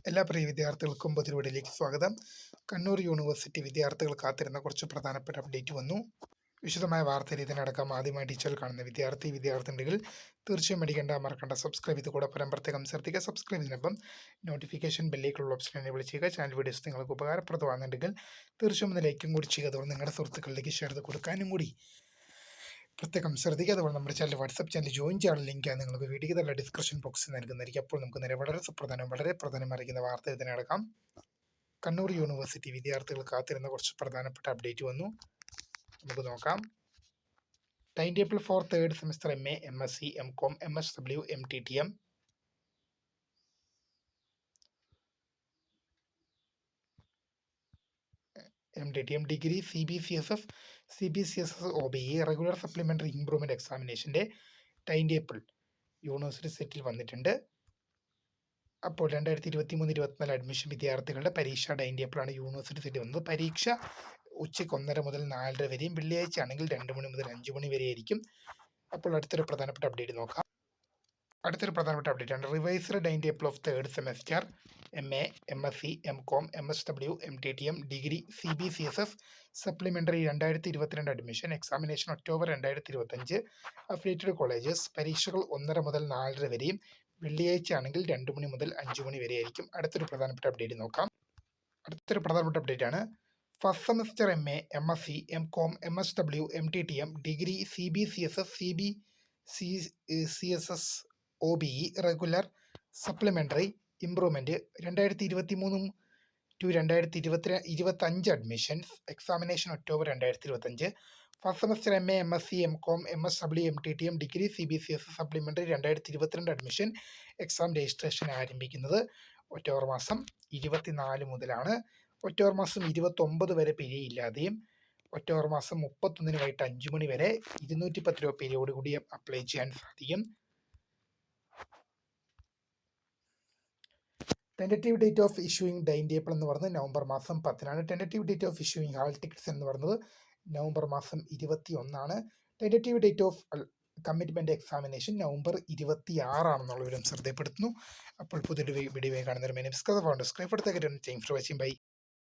എല്ലാ പ്രിയ വിദ്യാർത്ഥികൾക്കും പൊതുപടിയിലേക്ക് സ്വാഗതം. കണ്ണൂർ യൂണിവേഴ്സിറ്റി വിദ്യാർത്ഥികൾ കാത്തിരുന്ന കുറച്ച് പ്രധാനപ്പെട്ട അപ്ഡേറ്റ് വന്നു. വിശദമായ വാർത്തയിൽ ഇതിനടക്കം ആദ്യമായി ടീച്ചർ കാണുന്ന വിദ്യാർത്ഥിനികൾ തീർച്ചയായും മറക്കണ്ട സബ്സ്ക്രൈബ് ചെയ്ത് കൂടെ പ്രത്യേകം ശ്രദ്ധിക്കുക. സബ്സ്ക്രൈബ് ചെയ്യുന്നപ്പം നോട്ടിഫിക്കേഷൻ ബെല്ലേക്കുള്ള ഓപ്ഷൻ എനേബിൾ ചെയ്യുക. ചാനൽ വീഡിയോസ് നിങ്ങൾക്ക് ഉപകാരപ്രദമാകുന്നുണ്ടെങ്കിൽ തീർച്ചയായും ഒന്ന് ലൈക്കും കൂടി ചെയ്യുക. അതുകൊണ്ട് നിങ്ങളുടെ സുഹൃത്തുക്കളിലേക്ക് ഷെയർ ചെയ്ത് കൊടുക്കാനും കൂടി പ്രത്യേകം ശ്രദ്ധിക്കുക. അതുപോലെ നമ്മുടെ ചാനൽ വാട്സപ്പ് ചാനൽ ജോയിൻ ചെയ്യാനുള്ള ലിങ്ക് നിങ്ങൾക്ക് വീഡിയോ തന്നെ ഡിസ്ക്രിപ്ഷൻ ബോക്സിൽ നൽകുന്നതായിരിക്കും. അപ്പോൾ നമുക്ക് നേരെ വളരെ പ്രധാനം അറിയിക്കുന്ന വാർത്ത ഇതിനടക്കാം. കണ്ണൂർ യൂണിവേഴ്സിറ്റി വിദ്യാർത്ഥികൾ കാത്തിരുന്ന കുറച്ച് പ്രധാനപ്പെട്ട അപ്ഡേറ്റ് വന്നു. നമുക്ക് നോക്കാം. Time table for third semester MA, MSc, MCom, MSW, MTTM. Degree, CBCSS, OBE, regular supplementary improvement എക്സാമിനേഷന്റെ ടൈം ടേബിൾ യൂണിവേഴ്സിറ്റി സെറ്റിൽ വന്നിട്ടുണ്ട്. അപ്പോൾ 2023-24 അഡ്മിഷൻ വിദ്യാർത്ഥികളുടെ പരീക്ഷ ടൈം ടേബിളാണ് യൂണിവേഴ്സിറ്റി സെറ്റിൽ വന്നത്. പരീക്ഷ ഉച്ചയ്ക്ക് 1:30 മുതൽ 4:30 വരെയും വെള്ളിയാഴ്ച ആണെങ്കിൽ 2 മണി മുതൽ 5 മണി വരെ ആയിരിക്കും. അപ്പോൾ അടുത്തൊരു പ്രധാനപ്പെട്ട അപ്ഡേറ്റ് നോക്കാം. അടുത്തൊരു പ്രധാനപ്പെട്ട അപ്ഡേറ്റ് ആണ് revised time table of third semester MA, MSc, MCom, MSW, MTTM, degree, CBCSS, supplementary 2022 admission examination October 2025. Affiliated colleges പരീക്ഷകൾ 1:30 മുതൽ 4:30 വരെയും വെള്ളിയാഴ്ച ആണെങ്കിൽ 2 മണി മുതൽ 5 മണി വരെ ആയിരിക്കും. അടുത്തൊരു പ്രധാനപ്പെട്ട അപ്ഡേറ്റ് നോക്കാം. അടുത്തൊരു പ്രധാനപ്പെട്ട അപ്ഡേറ്റ് ആണ് first semester MA, MSc, MCom, MSW, MTTM, degree, CBCSS, CSS, OBE, regular supplementary improvement 2023-2025 admissions examination October 2025. First semester MA, MSc, MCom, MSW, MTTM, degree, CBCSS, supplementary 2022 admission exam registration ആരംഭിക്കുന്നത് October മാസം 24 മുതലാണ്. October മാസം 29 വരെ പിഴയില്ലാതെയും October മാസം 31 വൈകിട്ട് 5 മണി വരെ 210 രൂപ പിഴയോട് കൂടി അപ്ലൈ ചെയ്യാൻ സാധിക്കും. Tentative date of issuing time table എന്ന് പറയുന്നത് നവംബർ മാസം 10-നാണ്. Tentative date of issuing hall tickets എന്ന് പറയുന്നത് നവംബർ മാസം 21-ആണ്. Tentative date of commitment examination November 26 വിവരം ശ്രദ്ധപ്പെടുത്തുന്നു. അപ്പോൾ പുതിയൊരു വീഡിയോ കാണുന്നവരും ബൈ.